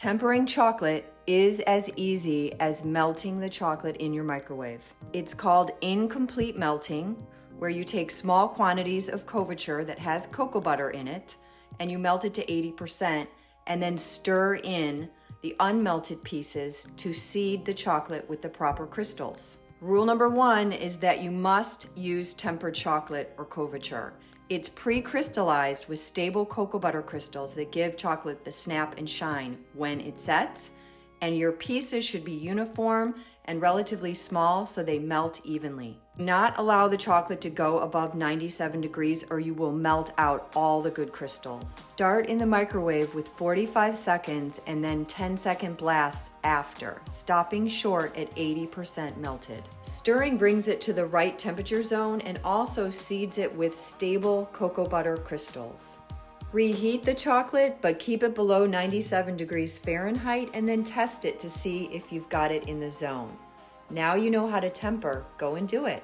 Tempering chocolate is as easy as melting the chocolate in your microwave. It's called incomplete melting, where you take small quantities of couverture that has cocoa butter in it and you melt it to 80% and then stir in the unmelted pieces to seed the chocolate with the proper crystals. Rule number 1 is that you must use tempered chocolate or couverture. It's pre-crystallized with stable cocoa butter crystals that give chocolate the snap and shine when it sets, and your pieces should be uniform and relatively small so they melt evenly. Do not allow the chocolate to go above 97 degrees or you will melt out all the good crystals. Start in the microwave with 45 seconds and then 10-second blasts after, stopping short at 80% melted. Stirring brings it to the right temperature zone and also seeds it with stable cocoa butter crystals. Reheat the chocolate, but keep it below 97 degrees Fahrenheit and then test it to see if you've got it in the zone. Now you know how to temper. Go and do it.